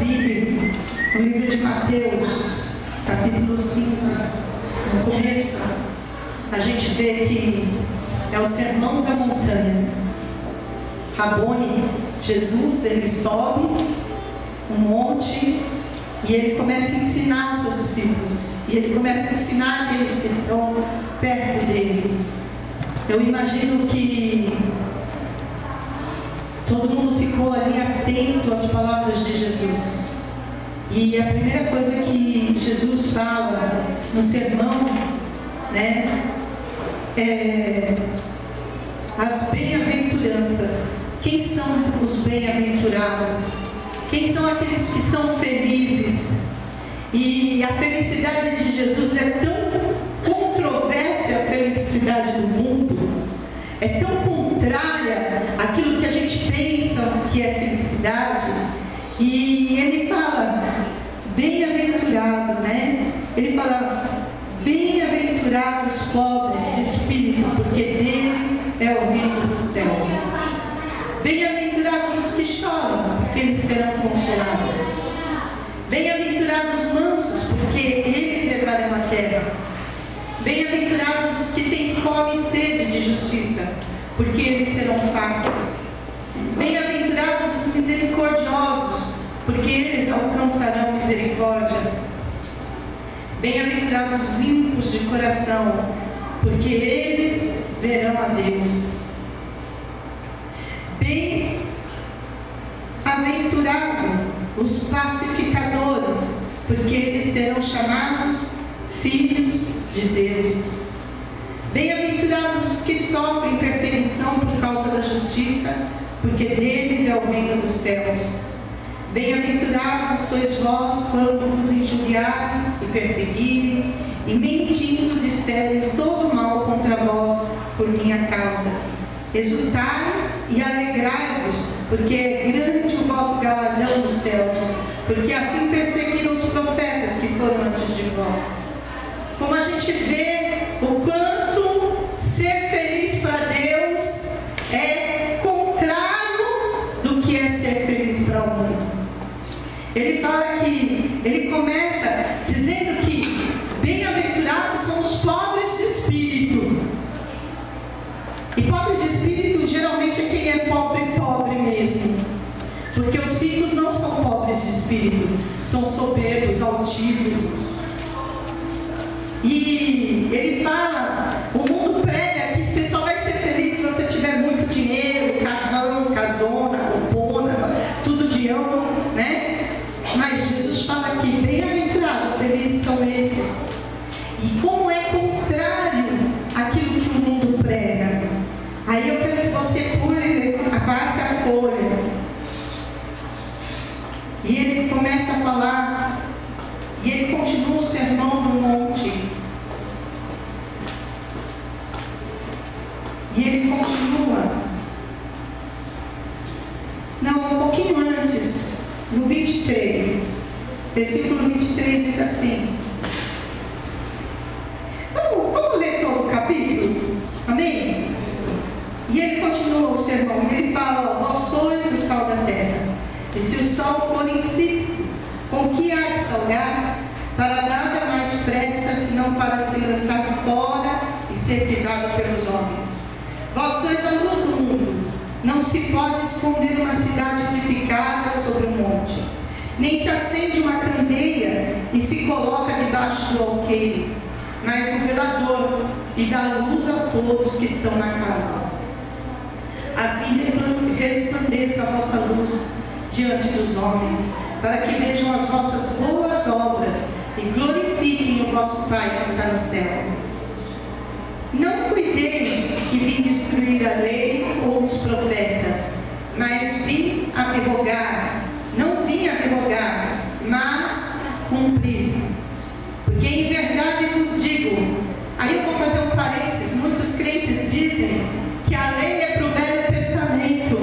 Bíblia, no livro de Mateus, capítulo 5, no começo, a gente vê que é o sermão da montanha. Rabone, Jesus, ele sobe um monte e ele começa a ensinar os seus discípulos. E ele começa a ensinar aqueles que estão perto dele. Eu imagino que todo mundo ficou ali atento às palavras de Jesus. E a primeira coisa que Jesus fala no sermão, né, é as bem-aventuranças. Quem são os bem-aventurados? Quem são aqueles que são felizes? E a felicidade de Jesus é tão controversa à felicidade do mundo, é tão contrária àquilo que a gente pensa que é felicidade. E ele fala, bem-aventurado, né? Ele fala, bem-aventurados os pobres de espírito, porque deles é o reino dos céus. Bem-aventurados os que choram, porque eles serão consolados. Bem-aventurados os mansos, porque eles herdarão a terra. Bem-aventurados os que têm fome e sede de justiça, porque eles serão fartos. Bem-aventurados os misericordiosos, porque eles alcançarão misericórdia. Bem-aventurados os limpos de coração, porque eles verão a Deus. Bem-aventurados os pacificadores, porque eles serão chamados filhos de Deus. Bem-aventurados os que sofrem perseguição por causa da justiça, porque deles é o reino dos céus. Bem-aventurados sois vós quando vos injuriarem e perseguirem, e mentindo disserem todo mal contra vós por minha causa. Exultai e alegrai-vos, porque é grande o vosso galardão nos céus, porque assim perseguiram os profetas que foram antes de vós. Como a gente vê o quanto ser feliz para Deus é contrário do que é ser feliz para o mundo. Ele fala que, ele começa dizendo que bem-aventurados são os pobres de espírito. E pobre de espírito geralmente é quem é pobre mesmo. Porque os ricos não são pobres de espírito, são soberbos, altivos. E ele fala, o mundo prega que você só vai ser feliz se você tiver muito dinheiro, carrão, casona, roupona, tudo de ão, né? Mas Jesus fala que bem-aventurados, felizes são esses. E como é contrário àquilo que o mundo prega. Aí eu quero que você pule, passe a folha. E ele começa a falar, e ele continua o sermão no monte. E ele continua. Não, um pouquinho antes, no 23, versículo 23 diz assim. Vamos ler todo o capítulo? Amém? E ele continua o sermão, e ele fala, vós sois o sal da terra, e se o sal for insípido, com que há de salgar? Para nada mais presta, senão para ser lançado fora e ser pisado pelos homens. Vós sois a luz do mundo, não se pode esconder uma cidade edificada sobre um monte, nem se acende uma candeia e se coloca debaixo do alqueire, mas no velador, e dá luz a todos que estão na casa. Assim resplandeça a vossa luz diante dos homens, para que vejam as vossas boas obras e glorifiquem o vosso Pai que está no céu. Não cuideis que vim destruir a lei ou os profetas, mas vim revogar, não vim revogar, mas cumprir. Porque em verdade vos digo, aí eu vou fazer um parênteses, muitos crentes dizem que a lei é para o Velho Testamento,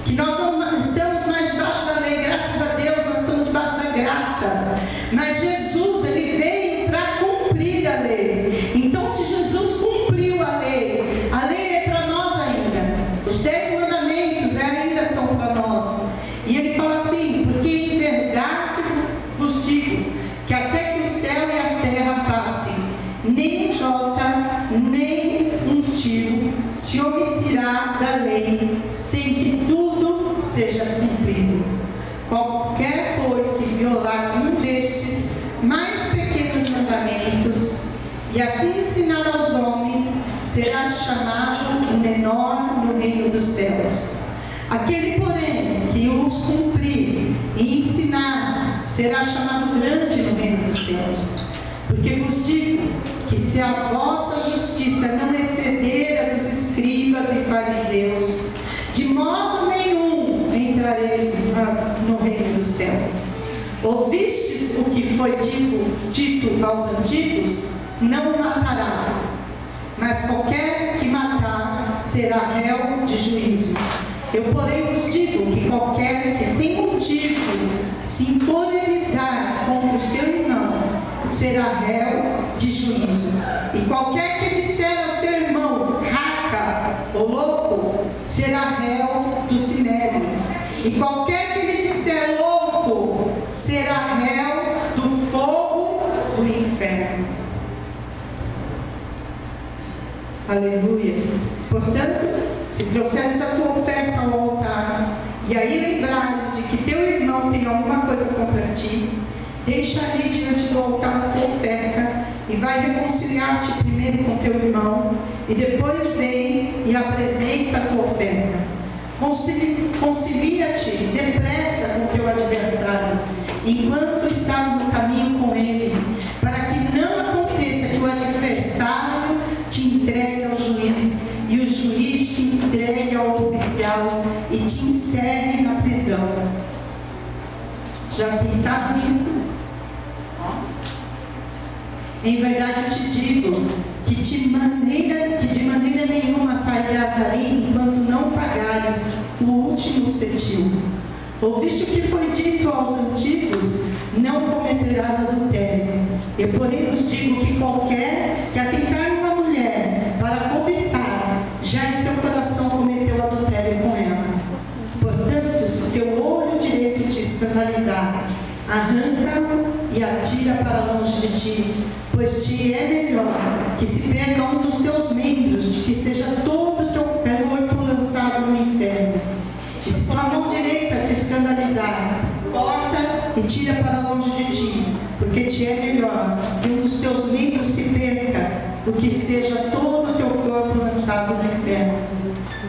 que nós não estamos mais debaixo da lei, graças a Deus nós estamos debaixo da graça, mas Jesus, ele veio para cumprir a lei. Então se Jesus cumpriu a lei é para nós ainda, os 10 mandamentos ainda são para nós. cumprido. Qualquer, pois, que violar um destes mais pequenos mandamentos e assim ensinar aos homens, será chamado o menor no reino dos céus. Aquele, porém, que os cumprir e ensinar, será chamado grande no reino dos céus. Porque vos digo que se a vossa justiça não exceder a dos escribas e fariseus, de modo nenhum entrareis no reino do céu. Ouvistes o que foi dito aos antigos? Não matará, mas qualquer que matar será réu de juízo. Eu, porém, vos digo que qualquer que sem motivo se encolerizar contra o seu irmão será réu de juízo. E qualquer que disser ao seu irmão raca ou louco será réu do sinédrio. E qualquer que lhe disser louco será réu do fogo do inferno. Aleluia. Portanto, se trouxeres a tua oferta ao altar e aí lembrares de que teu irmão tem alguma coisa contra ti, deixa ali diante do altar a tua oferta e vai reconciliar-te primeiro com teu irmão e depois vem e apresenta a tua oferta. Concilia-te depressa com teu adversário enquanto estás no caminho com ele, para que não aconteça que o adversário te entregue ao juiz e o juiz te entregue ao oficial e te encerre na prisão. Já pensaram nisso? Em verdade eu te digo que de maneira nenhuma sairás dali enquanto não pagares o último cetil. Ouviste o que foi dito aos antigos? Não cometerás adultério. Eu, porém, vos digo que qualquer que atentar numa mulher para cobiçar, já em seu coração cometeu adultério com ela. Portanto, se teu olho direito te escandalizar, arranca-o e atira para longe de ti, pois te é melhor que se perca um dos teus membros, de que seja todo o teu corpo lançado no inferno. E se tua mão direita te escandalizar, corta e tira para longe de ti, porque te é melhor que um dos teus membros se perca, do que seja todo o teu corpo lançado no inferno.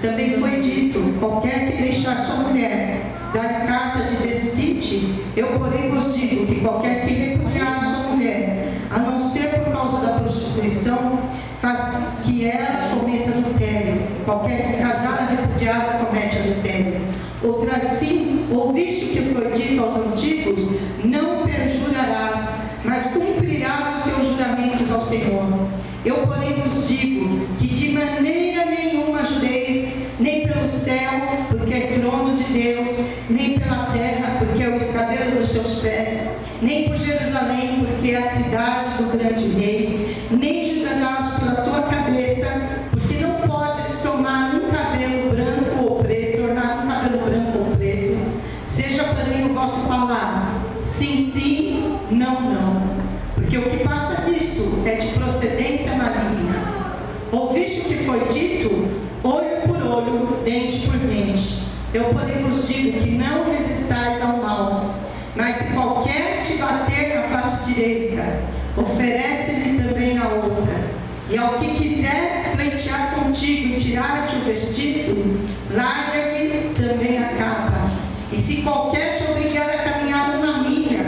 Também foi dito: qualquer que deixar sua mulher dar carta de desquite, eu, porém, vos digo que qualquer que repudiar sua mulher, a não ser por causa da prostituição, faz que ela cometa adultério. Qualquer que casar repudiada comete adultério. Outra assim, ouviste o que foi dito aos antigos: não perjurarás, mas cumprirás os teus juramentos ao Senhor. Eu, porém, vos digo que de maneira nenhuma jureis, nem pelo céu, porque é trono de Deus, nem pela terra, porque é o escabelo dos seus pés, nem por Jerusalém, porque é a cidade do grande rei, nem jurarás pela tua cabeça, porque não podes tomar um cabelo branco ou preto, tornar um cabelo branco ou preto. Seja, porém, o vosso falar sim, sim, não, não. Porque o que passa disto é de procedência maligna. Ouviste o que foi dito? Olho por olho, dente por dente. Eu, porém, vos digo que não resistais ao mal. Mas se qualquer te bater na face direita, oferece-lhe também a outra. E ao que quiser pleitear contigo e tirar-te o vestido, larga-lhe também a capa. E se qualquer te obrigar a caminhar uma milha,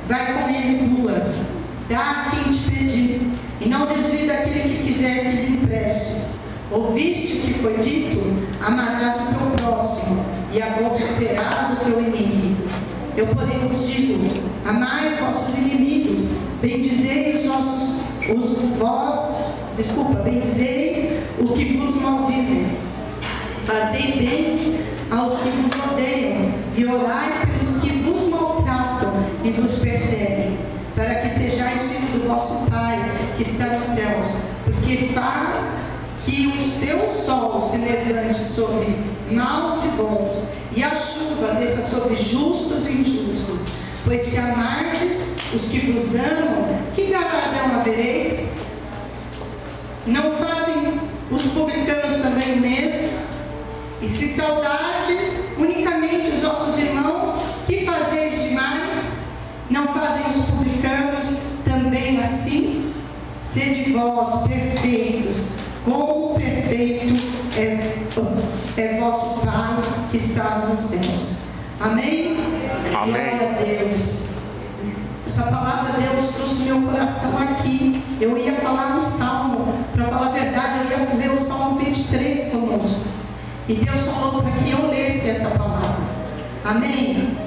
vai com ele duas. Dá a quem te pedir, e não desvie daquele que quiser que lhe emprestes. Ouviste o que foi dito? Amarás o teu próximo e aborrecerás o teu inimigo. Eu, porém, vos digo: amai vossos inimigos, bendizei bendizei o que vos maldizem, fazei bem aos que vos odeiam, e orai pelos que vos maltratam e vos perseguem, para que sejais filhos do vosso Pai que está nos céus, porque faz que o seu sol se levante sobre maus e bons, e a chuva desça sobre justos e injustos. Pois se amardes os que vos amam, que galardão havereis? Não fazem os publicanos também o mesmo? E se saudardes unicamente os vossos irmãos sede vós perfeitos, como perfeito é vosso Pai que está nos céus. Amém? Amém. Glória a Deus. Essa palavra Deus trouxe no meu coração aqui. Eu ia falar no Salmo, para falar a verdade, eu ia ler o Salmo 23 conosco. E Deus falou para que eu lesse essa palavra. Amém?